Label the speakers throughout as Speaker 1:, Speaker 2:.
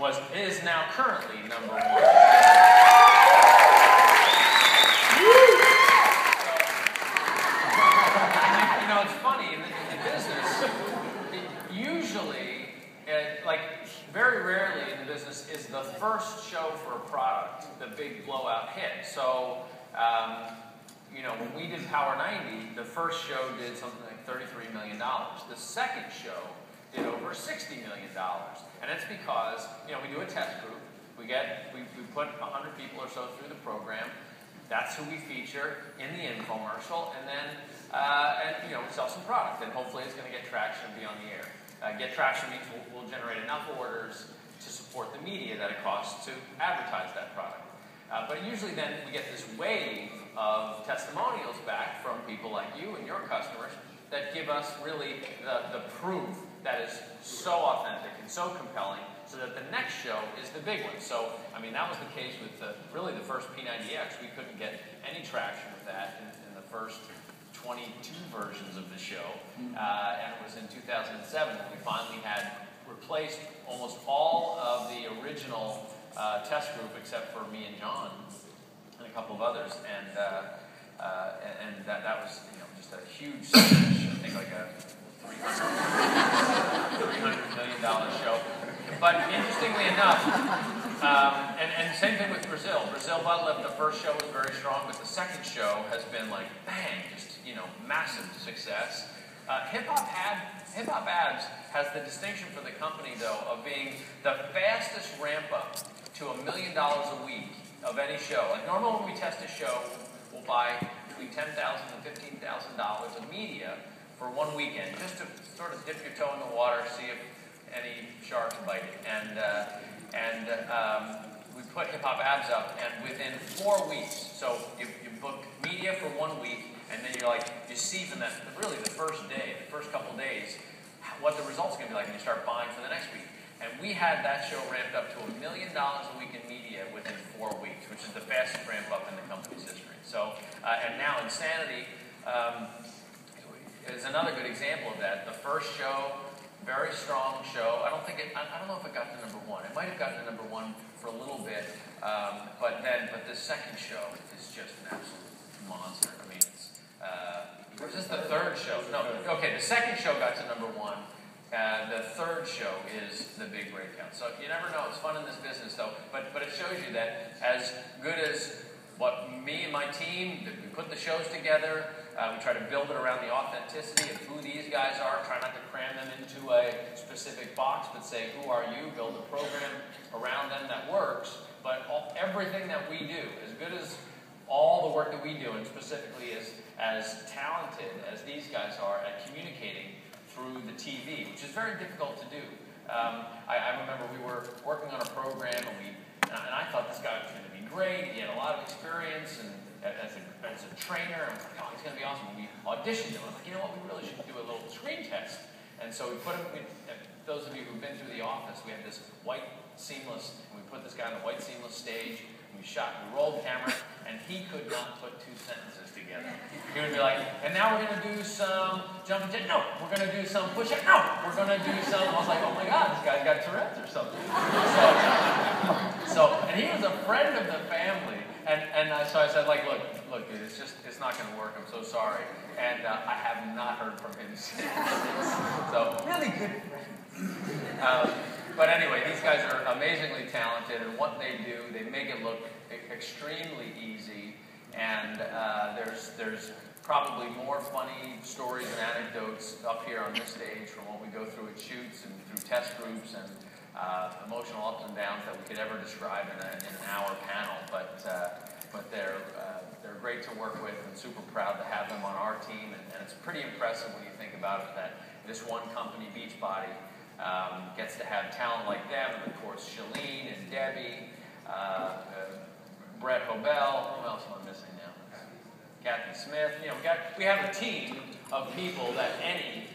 Speaker 1: is now currently number 1. You know, it's funny in the business. Usually, like very rarely in the business, is the first show for a product the big blowout hit. So, you know, when we did Power 90, the first show did something like $33 million. The second show did over $60 million. And it's because, you know, we do a test group. We put 100 people or so through the program. That's who we feature in the infomercial. And then, you know, we sell some product. And hopefully it's going to get traction and be on the air. Get traction means we'll generate enough orders to support the media that it costs to advertise that product. But usually then we get this wave of testimonials back from people like you and your customers that give us really the proof that is so authentic and so compelling so that the next show is the big one. So, I mean, that was the case with really the first P90X. We couldn't get any traction with that in the first 22 versions of the show. And it was in 2007 that we finally had replaced almost all of the original test group except for me and John and a couple of others, and that was, you know, just a huge smash. I think like a $300 million show. But interestingly enough, and same thing with Brazil. Brazil Butt Lift, the first show was very strong, but the second show has been like bang, just, you know, massive success. Hip Hop Abs has the distinction for the company, though, of being the fastest ramp up to $1 million a week of any show. Like normally when we test a show, we'll buy between $10,000 and $15,000 of media for one weekend, just to sort of dip your toe in the water, see if any sharks bite it. And we put Hip Hop Abs up, and within 4 weeks, so you book media for 1 week, and then you see from that, really the first day, the first couple days, what the results are going to be like, and you start buying for the next week. And we had that show ramped up to $1 million a week in media within 4 weeks, which is the fastest ramp up in the company's history. So, and now Insanity is another good example of that. The first show, very strong show. I don't know if it got to number 1. It might have gotten to number 1 for a little bit, but the second show is just an absolute monster. I mean, or is this the third show? No, okay, the second show got to number 1. The third show is the big breakout. So you never know. It's fun in this business, though. But it shows you that as good as what me and my team, we put the shows together, we try to build it around the authenticity of who these guys are, try not to cram them into a specific box, but say, who are you? Build a program around them that works. But everything that we do, as good as all the work that we do, and specifically as talented as these guys are at communicating through the TV, which is very difficult to do. I remember we were working on a program, and I thought this guy was going to be great. He had a lot of experience, and as a trainer, I was like, oh, he's going to be awesome. We auditioned him. I was like, you know what, we really should do a little screen test. And so we put him, those of you who've been through the office, we had this white seamless, and we put this guy on a white seamless stage, and we rolled camera, and he could not put 2 sentences together. He would be like, and now we're going to do some jumping jack. No, we're going to do some push-up. No, we're going to do some. I was like, oh my God, this guy's got Tourette's or something. And he was a friend of the family. So I said, like, look, dude, it's not going to work. I'm so sorry. And I have not heard from him since. So really good friend. But anyway, these guys are amazingly talented, and what they do, they make it look extremely easy. And there's probably more funny stories and anecdotes up here on this stage from what we go through at shoots and through test groups and emotional ups and downs that we could ever describe in an hour panel. But they're great to work with, and super proud to have them on our team. And it's pretty impressive when you think about it that this one company, Beachbody, gets to have talent like them, and of course Shalene and Debbie, Brett Hobel. Who else am I missing now? Kathy Smith. You know, we have a team of people that any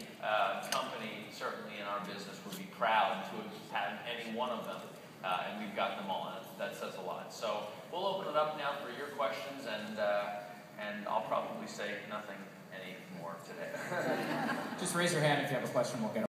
Speaker 1: company, certainly in our business, would be proud to have any one of them, and we've got them all, and that says a lot. So we'll open it up now for your questions, and I'll probably say nothing anymore today.
Speaker 2: Just raise your hand if you have a question. We'll get